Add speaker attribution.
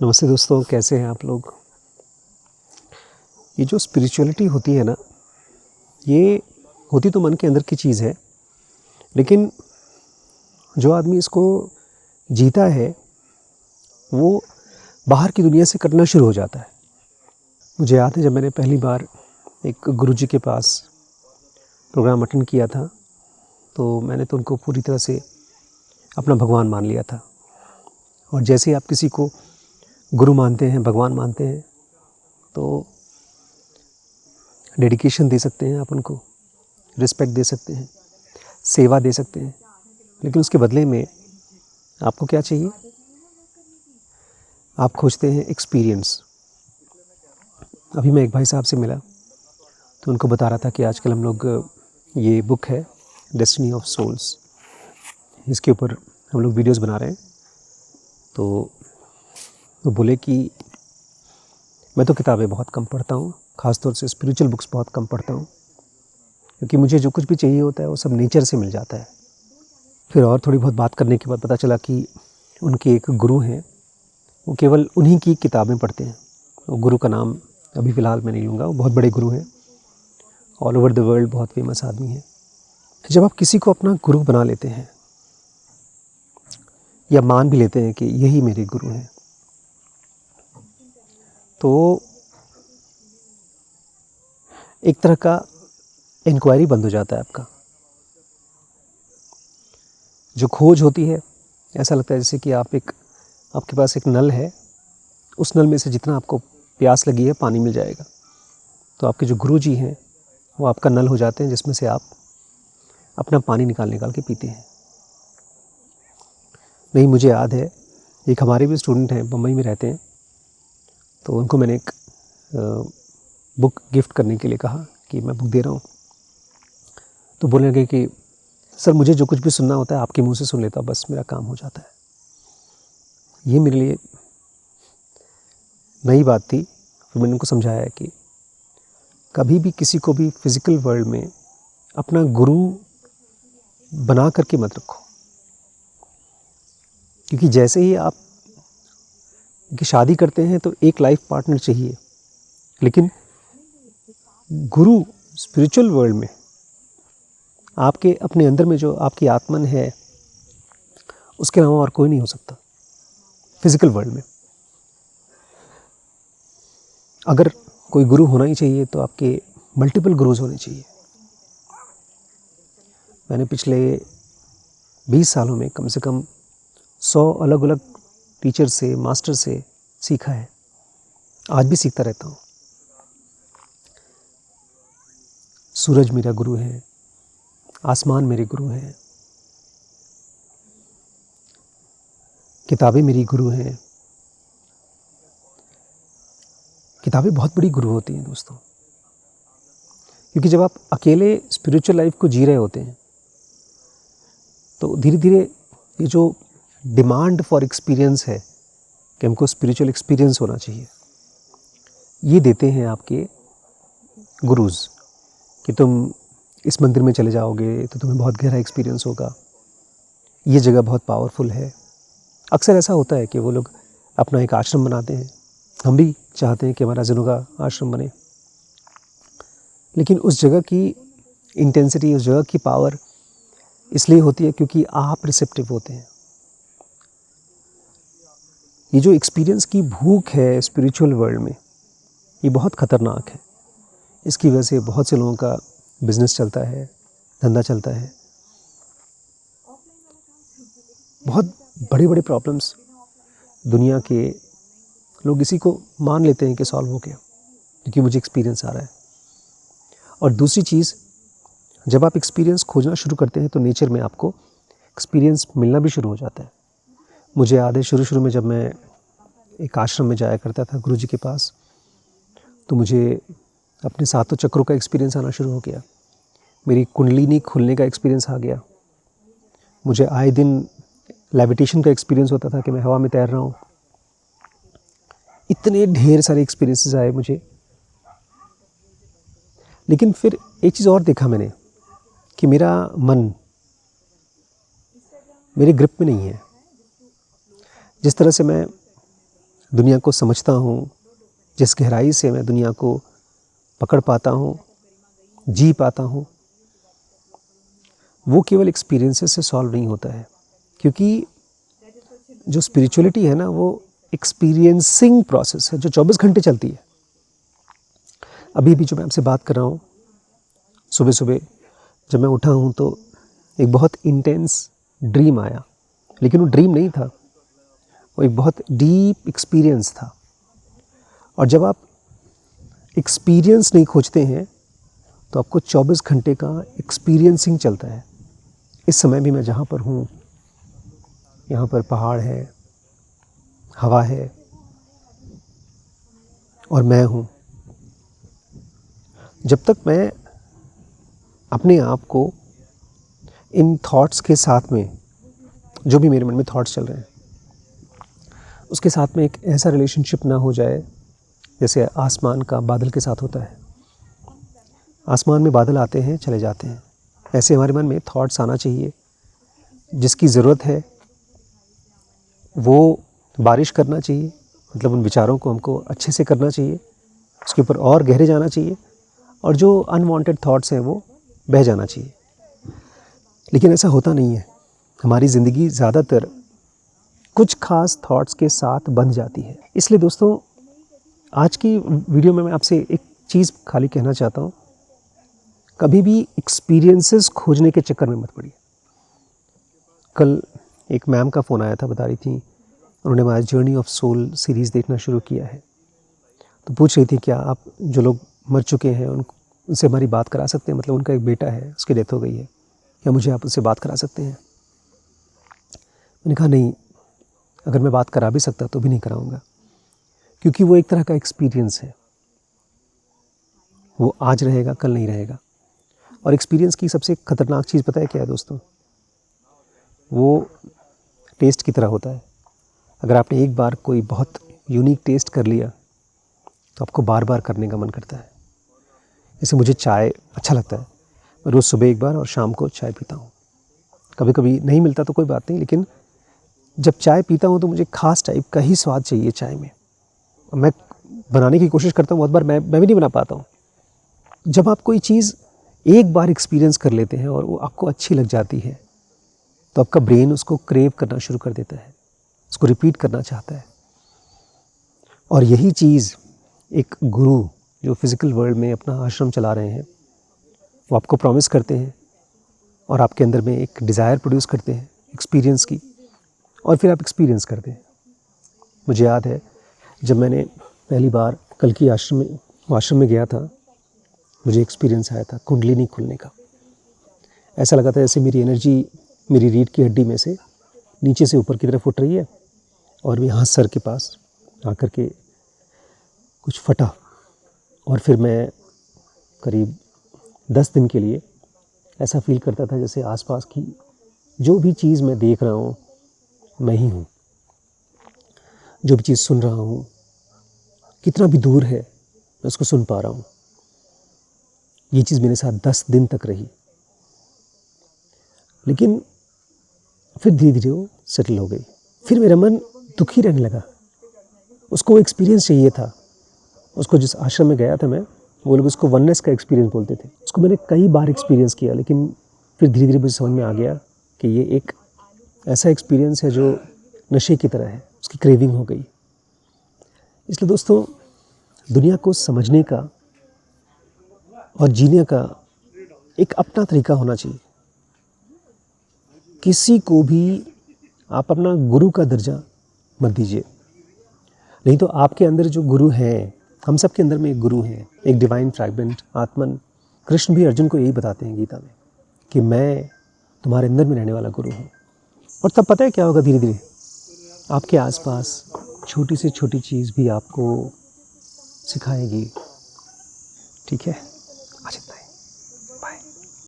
Speaker 1: नमस्ते दोस्तों, कैसे हैं आप लोग। ये जो स्पिरिचुअलिटी होती है ना, ये होती तो मन के अंदर की चीज़ है, लेकिन जो आदमी इसको जीता है वो बाहर की दुनिया से कटना शुरू हो जाता है। मुझे याद है जब मैंने पहली बार एक गुरुजी के पास प्रोग्राम अटेंड किया था, तो मैंने तो उनको पूरी तरह से अपना भगवान मान लिया था। और जैसे ही आप किसी को गुरु मानते हैं, भगवान मानते हैं, तो डेडिकेशन दे सकते हैं, आप उनको रिस्पेक्ट दे सकते हैं, सेवा दे सकते हैं, लेकिन उसके बदले में आपको क्या चाहिए? आप खोजते हैं एक्सपीरियंस। अभी मैं एक भाई साहब से मिला तो उनको बता रहा था कि आजकल हम लोग ये बुक है डेस्टिनी ऑफ सोल्स, इसके ऊपर हम लोग वीडियोस बना रहे हैं। तो वो बोले कि मैं तो किताबें बहुत कम पढ़ता हूँ, ख़ासतौर से स्पिरिचुअल बुक्स बहुत कम पढ़ता हूँ, क्योंकि मुझे जो कुछ भी चाहिए होता है वो सब नेचर से मिल जाता है। फिर और थोड़ी बहुत बात करने के बाद पता चला कि उनके एक गुरु हैं, वो केवल उन्हीं की किताबें पढ़ते हैं। वो गुरु का नाम अभी फ़िलहाल मैं नहीं लूँगा, वो बहुत बड़े गुरु हैं, ऑल ओवर द वर्ल्ड बहुत फेमस आदमी हैं। जब आप किसी को अपना गुरु बना लेते हैं या मान भी लेते हैं कि यही मेरे गुरु हैं, तो एक तरह का इंक्वायरी बंद हो जाता है आपका। जो खोज होती है, ऐसा लगता है जैसे कि आपके पास एक नल है, उस नल में से जितना आपको प्यास लगी है पानी मिल जाएगा। तो आपके जो गुरुजी हैं वो आपका नल हो जाते हैं, जिसमें से आप अपना पानी निकाल के पीते हैं। नहीं, मुझे याद है एक हमारे भी स्टूडेंट हैं, बम्बई में रहते हैं, तो उनको मैंने एक बुक गिफ्ट करने के लिए कहा कि मैं बुक दे रहा हूँ। तो बोलने लगे कि सर, मुझे जो कुछ भी सुनना होता है आपके मुंह से सुन लेता हूँ, बस मेरा काम हो जाता है। ये मेरे लिए नई बात थी। फिर मैंने उनको समझाया कि कभी भी किसी को भी फिज़िकल वर्ल्ड में अपना गुरु बना करके मत रखो, क्योंकि जैसे ही आप की शादी करते हैं तो एक लाइफ पार्टनर चाहिए, लेकिन गुरु स्पिरिचुअल वर्ल्ड में आपके अपने अंदर में जो आपकी आत्मन है, उसके अलावा और कोई नहीं हो सकता फिज़िकल वर्ल्ड में। अगर कोई गुरु होना ही चाहिए तो आपके मल्टीपल गुरुज होने चाहिए। मैंने पिछले 20 सालों में कम से कम 100 अलग अलग टीचर से, मास्टर से सीखा है। आज भी सीखता रहता हूँ। सूरज मेरा गुरु है, आसमान मेरे गुरु हैं, किताबें मेरी गुरु हैं। किताबें बहुत बड़ी गुरु होती हैं दोस्तों, क्योंकि जब आप अकेले स्पिरिचुअल लाइफ को जी रहे होते हैं तो धीरे धीरे ये जो डिमांड फॉर एक्सपीरियंस है कि हमको स्पिरिचुअल एक्सपीरियंस होना चाहिए, ये देते हैं आपके गुरुज़ कि तुम इस मंदिर में चले जाओगे तो तुम्हें बहुत गहरा एक्सपीरियंस होगा, ये जगह बहुत पावरफुल है। अक्सर ऐसा होता है कि वो लोग अपना एक आश्रम बनाते हैं। हम भी चाहते हैं कि हमारा जिनों का आश्रम बने, लेकिन उस जगह की इंटेंसिटी, उस जगह की पावर इसलिए होती है क्योंकि आप रिसेप्टिव होते हैं। ये जो एक्सपीरियंस की भूख है स्पिरिचुअल वर्ल्ड में, ये बहुत ख़तरनाक है। इसकी वजह से बहुत से लोगों का बिजनेस चलता है, धंधा चलता है, बहुत बड़े बड़े प्रॉब्लम्स दुनिया के लोग इसी को मान लेते हैं कि सॉल्व हो गया क्योंकि मुझे एक्सपीरियंस आ रहा है। और दूसरी चीज़, जब आप एक्सपीरियंस खोजना शुरू करते हैं तो नेचर में आपको एक्सपीरियंस मिलना भी शुरू हो जाता है। मुझे याद है शुरू में जब मैं एक आश्रम में जाया करता था गुरुजी के पास, तो मुझे अपने सातों चक्रों का एक्सपीरियंस आना शुरू हो गया। मेरी कुंडलिनी खुलने का एक्सपीरियंस आ गया। मुझे आए दिन लेविटेशन का एक्सपीरियंस होता था कि मैं हवा में तैर रहा हूँ। इतने ढेर सारे एक्सपीरियंसेस आए मुझे। लेकिन फिर एक चीज़ और देखा मैंने कि मेरा मन मेरे ग्रिप में नहीं है। जिस तरह से मैं दुनिया को समझता हूँ, जिस गहराई से मैं दुनिया को पकड़ पाता हूँ, जी पाता हूँ, वो केवल एक्सपीरियंसेस से सॉल्व नहीं होता है। क्योंकि जो स्पिरिचुअलिटी है ना, वो एक्सपीरियंसिंग प्रोसेस है जो 24 घंटे चलती है। अभी भी जो मैं आपसे बात कर रहा हूँ, सुबह सुबह जब मैं उठा हूँ तो एक बहुत इंटेंस ड्रीम आया, लेकिन वो ड्रीम नहीं था, वो एक बहुत डीप एक्सपीरियंस था। और जब आप एक्सपीरियंस नहीं खोजते हैं तो आपको 24 घंटे का एक्सपीरियंसिंग चलता है। इस समय भी मैं जहाँ पर हूँ, यहाँ पर पहाड़ है, हवा है और मैं हूँ। जब तक मैं अपने आप को इन थॉट्स के साथ में, जो भी मेरे मन में थॉट्स चल रहे हैं, उसके साथ में एक ऐसा रिलेशनशिप ना हो जाए जैसे आसमान का बादल के साथ होता है। आसमान में बादल आते हैं, चले जाते हैं, ऐसे हमारे मन में थॉट्स आना चाहिए। जिसकी ज़रूरत है वो बारिश करना चाहिए, मतलब उन विचारों को हमको अच्छे से करना चाहिए, उसके ऊपर और गहरे जाना चाहिए, और जो अनवांटेड थॉट्स हैं वो बह जाना चाहिए। लेकिन ऐसा होता नहीं है। हमारी ज़िंदगी ज़्यादातर कुछ खास थॉट्स के साथ बंध जाती है। इसलिए दोस्तों, आज की वीडियो में मैं आपसे एक चीज़ खाली कहना चाहता हूँ, कभी भी एक्सपीरियंसेस खोजने के चक्कर में मत पड़िए। कल एक मैम का फ़ोन आया था, बता रही थी उन्होंने हमारा जर्नी ऑफ सोल सीरीज़ देखना शुरू किया है। तो पूछ रही थी क्या आप जो लोग मर चुके हैं उनसे हमारी बात करा सकते हैं, मतलब उनका एक बेटा है, उसकी डेथ हो गई है, क्या मुझे आप उससे बात करा सकते हैं? मैंने कहा नहीं, अगर मैं बात करा भी सकता तो भी नहीं कराऊंगा, क्योंकि वो एक तरह का एक्सपीरियंस है। वो आज रहेगा, कल नहीं रहेगा। और एक्सपीरियंस की सबसे ख़तरनाक चीज़ पता है क्या है दोस्तों? वो टेस्ट की तरह होता है। अगर आपने एक बार कोई बहुत यूनिक टेस्ट कर लिया तो आपको बार बार करने का मन करता है। जैसे मुझे चाय अच्छा लगता है, मैं रोज़ सुबह एक बार और शाम को चाय पीता हूँ। कभी कभी नहीं मिलता तो कोई बात नहीं, लेकिन जब चाय पीता हूँ तो मुझे ख़ास टाइप का ही स्वाद चाहिए चाय में। मैं बनाने की कोशिश करता हूँ, बहुत बार मैं भी नहीं बना पाता हूँ। जब आप कोई चीज़ एक बार एक्सपीरियंस कर लेते हैं और वो आपको अच्छी लग जाती है तो आपका ब्रेन उसको क्रेव करना शुरू कर देता है, उसको रिपीट करना चाहता है। और यही चीज़ एक गुरु जो फिज़िकल वर्ल्ड में अपना आश्रम चला रहे हैं वो आपको प्रॉमिस करते हैं और आपके अंदर में एक डिज़ायर प्रोड्यूस करते हैं एक्सपीरियंस की, और फिर आप एक्सपीरियंस करते हैं। मुझे याद है जब मैंने पहली बार कल की आश्रम में गया था, मुझे एक्सपीरियंस आया था कुंडलिनी खुलने का। ऐसा लगा था जैसे मेरी एनर्जी मेरी रीढ़ की हड्डी में से नीचे से ऊपर की तरफ उठ रही है और यहाँ सर के पास आकर के कुछ फटा, और फिर मैं करीब 10 दिन के लिए ऐसा फील करता था जैसे आसपास की जो भी चीज़ मैं देख रहा हूँ मैं ही हूँ, जो भी चीज़ सुन रहा हूँ कितना भी दूर है मैं उसको सुन पा रहा हूँ। ये चीज़ मेरे साथ 10 दिन तक रही, लेकिन फिर धीरे धीरे वो सेटल हो गई। फिर मेरा मन दुखी रहने लगा, उसको एक्सपीरियंस चाहिए था। उसको जिस आश्रम में गया था मैं, वो लोग उसको वननेस का एक्सपीरियंस बोलते थे। उसको मैंने कई बार एक्सपीरियंस किया, लेकिन फिर धीरे धीरे मुझे समझ में आ गया कि ये एक ऐसा एक्सपीरियंस है जो नशे की तरह है, उसकी क्रेविंग हो गई। इसलिए दोस्तों, दुनिया को समझने का और जीने का एक अपना तरीका होना चाहिए। किसी को भी आप अपना गुरु का दर्जा मत दीजिए, नहीं तो आपके अंदर जो गुरु हैं, हम सब के अंदर में एक गुरु है, एक डिवाइन फ्रैगमेंट आत्मन। कृष्ण भी अर्जुन को यही बताते हैं गीता में कि मैं तुम्हारे अंदर में रहने वाला गुरु हूँ। और तब पता है क्या होगा, धीरे धीरे आपके आसपास छोटी से छोटी चीज़ भी आपको सिखाएगी। ठीक है।